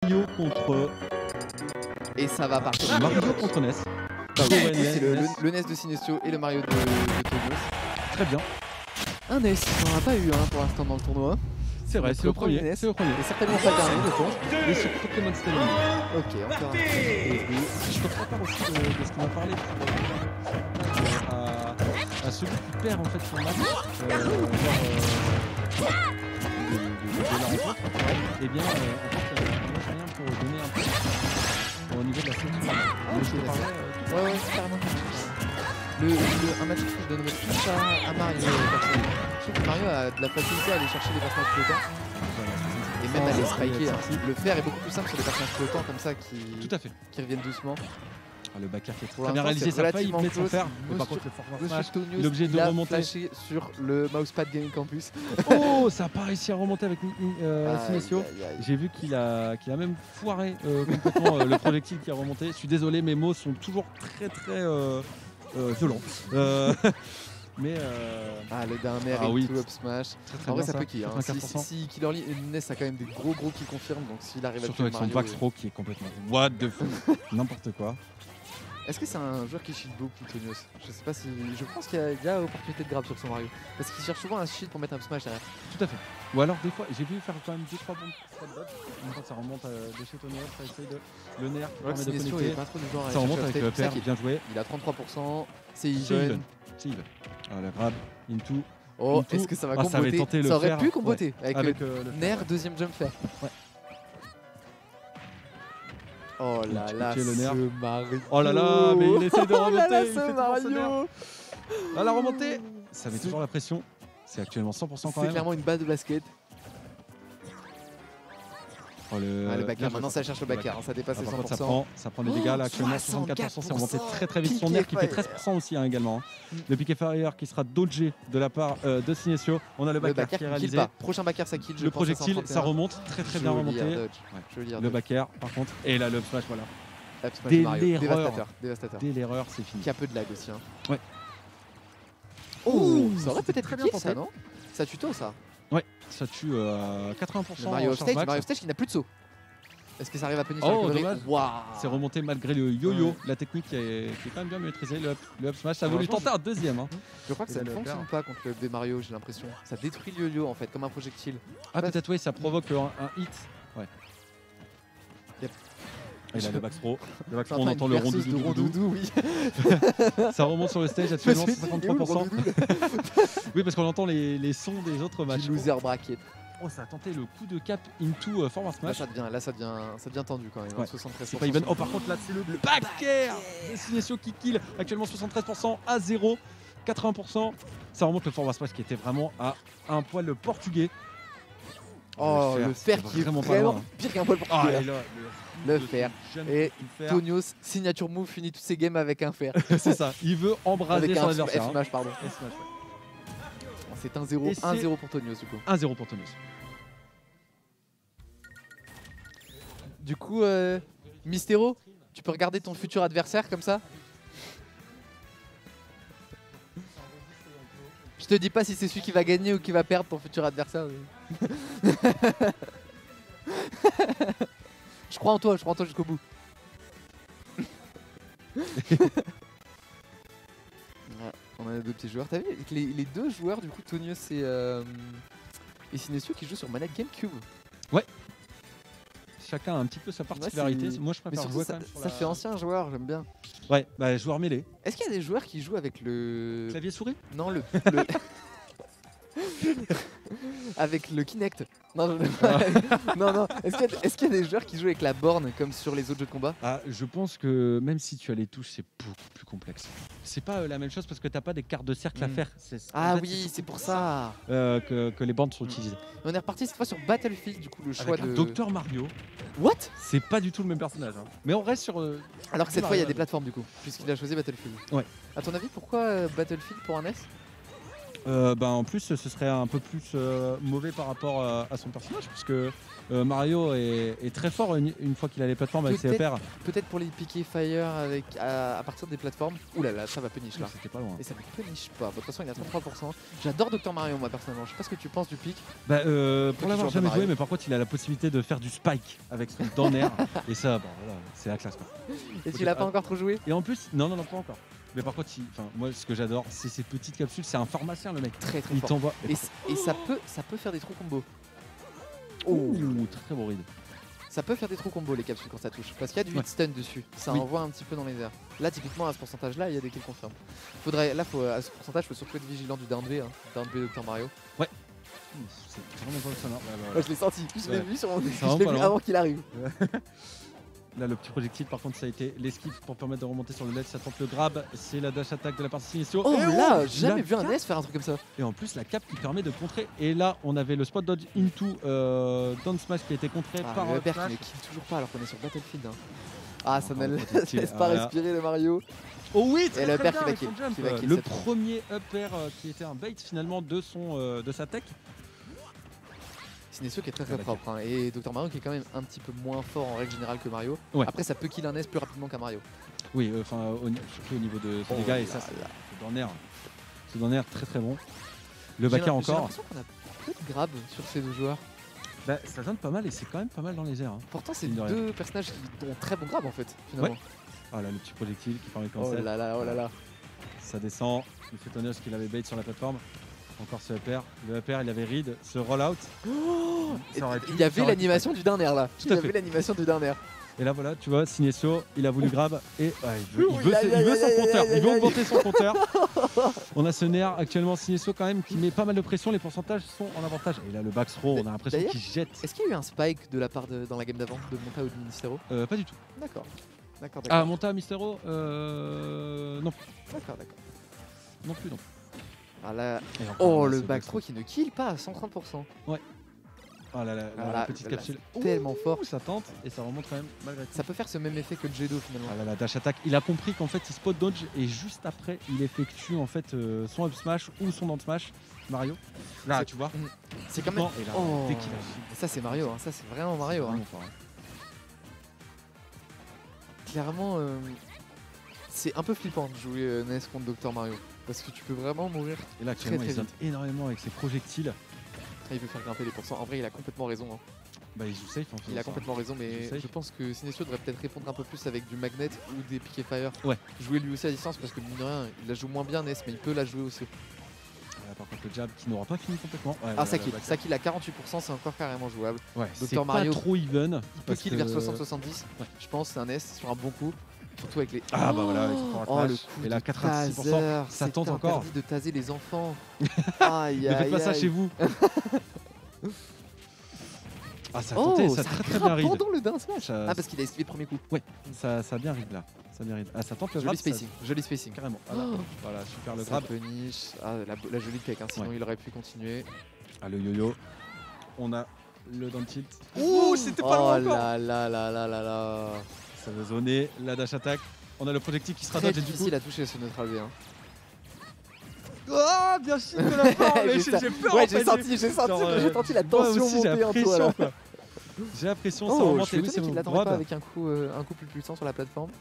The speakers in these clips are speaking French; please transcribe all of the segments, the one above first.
Mario contre Et ça va partir. Mario contre NES. Bah oui, Ouais, c'est NES. le NES de Sinestio et le Mario de Tonios. Très bien. Un NES, on n'en a pas eu pour l'instant dans le tournoi. C'est vrai, c'est le premier. NES. C'est le premier. Et certainement pas le dernier, je pense. Et sur Pokémon Stadium. Ok, encore un. Je te prépare aussi de ce qu'on a parlé à celui qui perd en fait son match de la rencontre. Et bien, en fait, moi j'ai rien pour donner un peu au niveau de la sélection. Je te parlais. Ouais, carrément. Un match que je donne plus à Mario. Je trouve que Mario a de la facilité à aller chercher les personnages flottants. Et même à les spiker. Le faire est beaucoup plus simple sur des personnages flottants comme ça qui reviennent doucement. Ah, le backer qui est très bien réalisé, ça failli mettre sans faire. Mais par contre, le format smash, il est obligé de remonter. Sur le mousepad Gaming Campus. Oh, ça n'a pas réussi à remonter avec Sinestio. J'ai vu qu'il a même foiré complètement le projectile qui a remonté. Je suis désolé, mes mots sont toujours très violents. Mais le dernier tout up smash. Très en vrai, bien, ça peut kill. Si Killer NES a quand même des gros qui confirment, donc s'il arrive à surtout avec son back throw qui est complètement what the fuck, n'importe quoi. Est-ce que c'est un joueur qui cheat beaucoup, Tonios? Je sais pas si. Je pense qu'il y a opportunité de grab sur son Mario. Parce qu'il cherche souvent un cheat pour mettre un smash derrière. Tout à fait. Ou alors des fois, j'ai vu faire quand même 2-3 bons spot dodge. Une fois ça remonte de chez Tonios, ça essaye de. Le nerf qui permet de connecter. Ça remonte avec le PR, bien joué. Il a 33%, c'est even. C'est even. Ah, la grab, into. Oh, est-ce que ça va comboter? Ça aurait pu comboter avec le nerf deuxième jump fair. Ouais. Oh là là, ce Mario. Oh là là, mais il essaie de remonter. Oh là là, ce Mario. Ah, la remontée. Ça met toujours la pression. C'est actuellement 100% quand même. C'est clairement une balle de basket. Oh, le backer, maintenant ça cherche le backer, ça dépasse les 100%. Ça prend des dégâts là actuellement, 64%, c'est remonté très vite. Son nerf qui fait 13% aussi également. Le piqué Fire qui sera dodgé de la part de Sinestio. On a le backer qui est réalisé. Prochain backer ça kill. Le projectile, ça remonte très bien remonté. Le backer par contre. Et là le smash, voilà. Dès l'erreur, c'est fini. Il y a peu de lag aussi. Ouais. Oh, ça aurait peut-être bien ça, non? Ça tuto ça. Ouais, ça tue à 80%. Mario Stage qui n'a plus de saut. Est-ce que ça arrive à punir sur le dommage. C'est remonté malgré le yo-yo. La technique qui est quand même bien maîtrisée. Le up smash, ça a voulu tenter un deuxième. Je crois que ça ne fonctionne pas contre le up des Mario, j'ai l'impression. Ça détruit le yo-yo en fait, comme un projectile. Ah, peut-être oui, ça provoque un hit. Ouais. Et là, le back throw. Le back throw, on entend le rondoudou. Oui. Ça remonte sur le stage actuellement, 53%. Oui, parce qu'on entend les sons des autres matchs. Loser bracket. Oh, ça a tenté le coup de cap into forward smash. Là, ça devient tendu quand même. Ouais. 73%. C'est pas even. Oh, par contre, là, c'est le backer de Sinestio qui kill. Actuellement, 73% à 0. 80%. Ça remonte le forward smash qui était vraiment à un poil le portugais. Oh, le fer qui est vraiment pire qu'un poil portugais. Le fer. Et Tonios, signature move, finit tous ses games avec un fer. C'est ça, il veut embraser son adversaire. F-smash, pardon. C'est 1-0. 1-0 pour Tonios du coup. 1-0 pour Tonios. Du coup, Mystero, tu peux regarder ton futur adversaire comme ça? Je te dis pas si c'est celui qui va gagner ou qui va perdre ton futur adversaire. Je crois en toi jusqu'au bout. On a deux petits joueurs. T'as vu les deux joueurs du coup, Tonios et Sinestio qui jouent sur manette GameCube. Ouais. Chacun a un petit peu sa particularité. Moi je préfère jouer quand même ça fait ancien joueur, j'aime bien. Ouais, bah joueur mêlé. Est-ce qu'il y a des joueurs qui jouent avec le clavier souris? Non, le avec le Kinect. Non. Est-ce qu'il y a des joueurs qui jouent avec la borne comme sur les autres jeux de combat? Ah, je pense que même si tu as les touches, c'est beaucoup plus complexe. C'est pas la même chose parce que t'as pas des cartes de cercle à faire. C'est pour ça que les bornes sont utilisées. On est reparti cette fois sur Battlefield, du coup le choix de Dr Mario. What? C'est pas du tout le même personnage. Mais on reste sur. Alors que cette fois il y a des plateformes du coup, puisqu'il a choisi Battlefield. Ouais. À ton avis, pourquoi Battlefield pour un NES? En plus, ce serait un peu plus mauvais par rapport à son personnage, parce que Mario est très fort une fois qu'il a les plateformes avec ses repères. Peut-être pour les piquer fire à partir des plateformes. Ouh là là, ça va punish là. C'était pas loin. Et ça ne punish pas. De toute façon, il a 33%. J'adore Dr Mario, moi personnellement. Je sais pas ce que tu penses du pic. Pour l'avoir jamais joué, mais par contre, il a la possibilité de faire du spike avec son dent nerf. Et ça, voilà, c'est la classe. Quoi. Et tu l'as pas encore trop joué? Et en plus, non, pas encore. Mais par contre, moi, ce que j'adore, c'est ces petites capsules. C'est un pharmacien, le mec. Très il fort. t'envoie. Et ça peut faire des trous combos. Oh, très beau ride. Ça peut faire des trous combos les capsules quand ça touche. Parce qu'il y a du hit stun dessus. Ça envoie un petit peu dans les airs. Là, typiquement, à ce pourcentage-là, il y a des kills confirmes. À ce pourcentage, il faut surtout être vigilant du down B. Down B Dr Mario. Ouais. C'est vraiment pas sonore. Je l'ai senti. Je l'ai vu sur mon avant qu'il arrive. Là, le petit projectile, par contre, ça a été l'esquive pour permettre de remonter sur le ledge. Ça tente le grab. C'est la dash attack de la partie Sinistio. Oh là, jamais vu un S faire un truc comme ça. Et en plus, la cap qui permet de contrer. Et là, on avait le spot dodge into down smash qui a été contré par le Berk qui ne kill toujours pas alors qu'on est sur Battlefield. Ah, ça ne laisse pas respirer le Mario. Oh oui, et le Berk qui va kill. Le premier up air qui était un bait finalement de sa tech. Sinistio qui est très propre hein. Et Dr Mario qui est quand même un petit peu moins fort en règle générale que Mario. Après ça peut kill un S plus rapidement qu'un Mario. Oui, surtout au niveau de ses dégâts et ça c'est dans l'air très bon. Le backer encore. J'ai l'impression qu'on a peu de grab sur ces deux joueurs. Ça donne pas mal et c'est quand même pas mal dans les airs. Pourtant c'est deux personnages qui ont très bon grab en fait finalement. Ah là le petit projectile qui permet de commencer. Oh là là. Ça descend. Il fait Tonios qu'il avait bait sur la plateforme. Encore ce upper, le upper il avait read, ce rollout. Il y avait l'animation du dernier là. Il y avait l'animation du dernier. Et là voilà, tu vois, Sinistio, il a voulu grab et il veut son compteur, il veut augmenter son compteur. On a ce nerf actuellement, Sinistio quand même qui met pas mal de pression, les pourcentages sont en avantage. Et là le back throw, on a l'impression qu'il jette. Est-ce qu'il y a eu un spike de la part dans la game d'avant de Monta ou de Ministero? Pas du tout. D'accord. Ah, Monta, Mistero non. D'accord. Non plus. Ah là... Oh le back throw qui ne kill pas à 130%. Ouais. Oh là là, la petite capsule. Tellement fort. Ça tente et ça remonte quand même malgré tout. Ça peut faire ce même effet que le J2 finalement. Ah là là, dash attack. Il a compris qu'en fait il spot dodge et juste après il effectue en fait son up smash ou son down smash. Mario. Là tu vois. C'est quand même. Et là, dès qu'il a... Ça c'est Mario, hein. Ça c'est vraiment Mario. Hein. Clairement, c'est un peu flippant de jouer NES contre Dr Mario. Parce que tu peux vraiment mourir. Et là actuellement il zone énormément avec ses projectiles. Il veut faire grimper les pourcents. En vrai il a complètement raison. Hein. Il joue safe en fait. Il a complètement raison, mais je pense que Sinistio devrait peut-être répondre un peu plus avec du magnet ou des piquets fire. Jouer lui aussi à distance parce que mine de rien, il la joue moins bien NES, mais il peut la jouer aussi. Par contre le jab qui n'aura pas fini complètement. Ça kill à 48%, c'est encore carrément jouable. Dr Mario pas trop even. Il peut kill vers 60-70. Je pense c'est un NES sur un bon coup. Surtout avec les... voilà, avec son le coup. Et là 86%, ça tente encore. C'est interdit de taser les enfants. Ne faites pas ça chez vous. Ça a tenté, ça a très bien read. Pendant le down smash. Parce qu'il a esquivé le premier coup. Ouais, ça a bien read là. Ça tente le grab. Joli spacing. Carrément. Voilà, super le grab. Punish. La jolie cake, sinon il aurait pu continuer. Le yo-yo. On a le down tilt. Ouh, c'était pas loin encore. Oh là là. Ça veut zoner la dash attack. On a le projectile qui sera très dodge et du coup. difficile à toucher ce neutral B. Oh, bien sûr de la part, mais j'ai peur. Ouais, j'ai senti la tension monter en toi là. J'ai la pression, ça remonte. Je suis qu'il l'attendait pas avec un coup plus puissant sur la plateforme.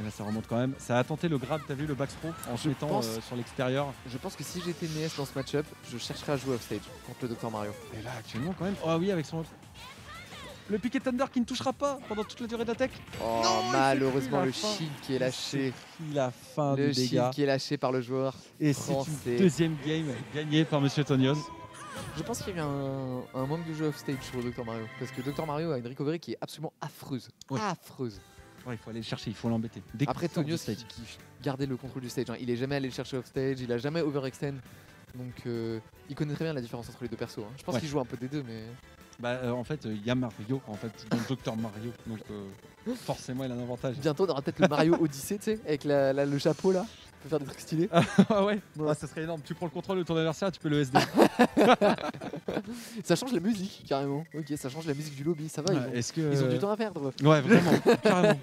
Et là ça remonte quand même. Ça a tenté le grab, t'as vu le back throw en se mettant sur l'extérieur. Je pense que si j'étais NES dans ce match-up, je chercherais à jouer offstage contre le Dr Mario. Et là actuellement quand même. Oh oui, avec son... Le piquet Thunder qui ne touchera pas pendant toute la durée d'attaque. Oh non, malheureusement le shield qui est lâché. La fin du dégât. Le shield qui est lâché par le joueur. Et c'est une deuxième game gagnée par Monsieur Tonios. Je pense qu'il y a eu un manque de jeu off-stage sur le Dr Mario. Parce que Dr Mario a une recovery qui est absolument affreuse. Affreuse. Il faut aller le chercher, il faut l'embêter. Après Tonios qui gardait le contrôle du stage. Il est jamais allé le chercher off-stage, il a jamais overextend. Donc il connaît très bien la différence entre les deux persos. Je pense qu'il joue un peu des deux, mais... en fait, il y a Mario en fait, donc Dr Mario, donc forcément il a un avantage. Bientôt on aura peut-être le Mario Odyssey, tu sais, avec le chapeau là, on peut faire des trucs stylés. Ça serait énorme, tu prends le contrôle de ton adversaire, tu peux le SD. Ça change la musique carrément, ok, ça change la musique du lobby, ça va, ils ont du temps à perdre. Ouais, vraiment, carrément.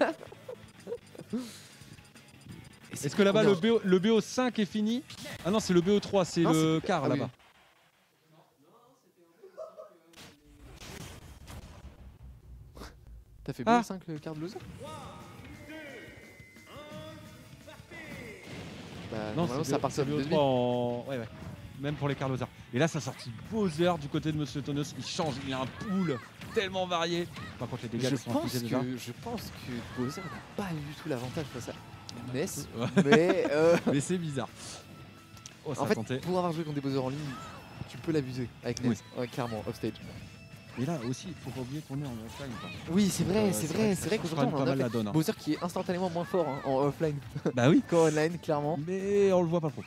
Et Est-ce que là-bas le BO5 est fini? Ah non, c'est le BO3, c'est le quart là-bas. T'as fait BO5 le quart de loser? Bah, non, c'est à partir de BO3 en... Ouais. Même pour les quarts loser. Et là, ça sorti Bowser du côté de Monsieur Tonos. Il change, il a un pool tellement varié. Par contre, les dégâts sont infligés déjà. Je pense que Bowser n'a pas du tout l'avantage face à Ness, mais c'est bizarre. Oh, ça en fait, tenté. pour avoir joué contre des Bowser en ligne, tu peux l'abuser avec Ness, clairement, offstage. Et là aussi, il faut pas oublier qu'on est en offline. Oui, c'est vrai qu'aujourd'hui on a un Bowser qui est instantanément moins fort en offline. Bah oui. Qu'en online, clairement. Mais on le voit pas trop.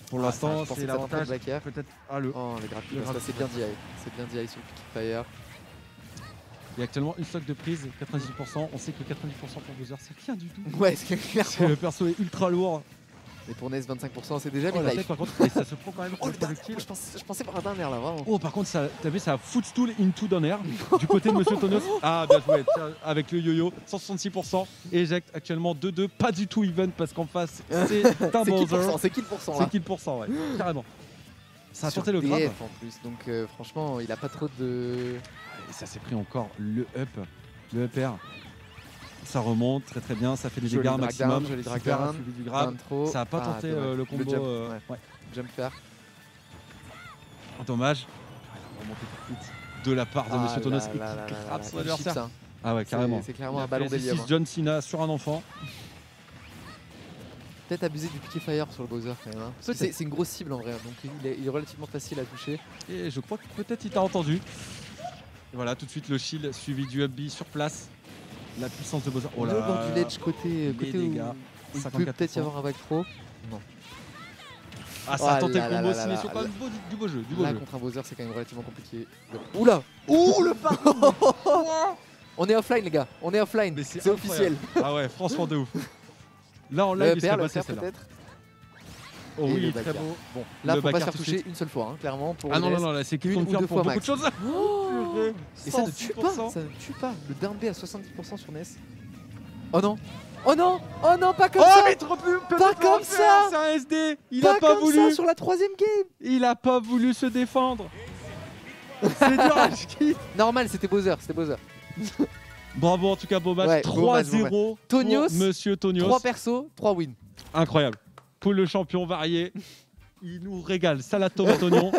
Pour l'instant, c'est l'avantage. Peut-être. Ah, le. Oh, les graphiques, c'est bien DI. C'est bien DI sur le Kick Fire. Il y a actuellement une stock de prise, 98%. On sait que 90% pour Bowser, c'est rien du tout. Ouais, c'est clairement. Le perso est ultra lourd. Et pour Ness, 25%, c'est déjà la tête, par contre, et ça se prend quand même. Je pensais par un dernier là, vraiment. Oh, par contre, t'as vu, ça footstool into d'un air du côté de Monsieur Tonos. Ah, bien joué. Tiens, avec le yo-yo, 166%. Éjecte actuellement 2-2. Pas du tout even parce qu'en face, c'est un Bowser. C'est kill %. C'est kill %, ouais. Carrément. Ça a tenté le grab. En plus, donc franchement, il a pas trop de. Et ça s'est pris encore le up. Le up air. Ça remonte très bien, ça fait des dégâts maximum. Joli drag down, du grab. Ça a pas tenté le combo. Le jump fair. Dommage. Il a remonté tout de suite de la part de Monsieur Tonos et qui crappe son adversaire. Ah ouais, carrément. C'est clairement un ballon d'hélium. John Cena sur un enfant. Peut-être abuser du piqué fire sur le Bowser quand même. C'est une grosse cible en vrai, donc il est relativement facile à toucher. Et je crois que peut-être il t'a entendu. Et voilà, tout de suite le shield suivi du up B sur place. La puissance de Bowser. Oh là, le bord du ledge côté dégâts. Il peut peut-être y avoir un back throw. Non. Ah, ça a tenté le combo, signé sur quand même du beau jeu. Là, contre un Bowser, c'est quand même relativement compliqué. Oula! Ouh, le parcours! On est offline, les gars. On est offline. C'est officiel. Ah ouais, franchement de ouf. Là, en live, il serait passé celle-là. Oh oui, très beau. Bon, là, faut pas se faire toucher une seule fois, clairement. Ah non, là, c'est qu'il compte faire pour beaucoup de choses. Et ça ne tue pas, ça ne tue pas. Le down B à 70% sur NES. Oh non! Oh non! Oh non, pas comme ça! Pas comme ça! C'est un SD! Il a pas voulu! Comme ça sur la 3ème game! Il a pas voulu se défendre! C'est dur à skier! Normal, c'était Bowser, Bravo en tout cas, beau match. 3-0 Tonios, Monsieur Tonios. 3 persos, 3 wins. Incroyable. Poule le champion varié. Il nous régale. Salade tomate oignon.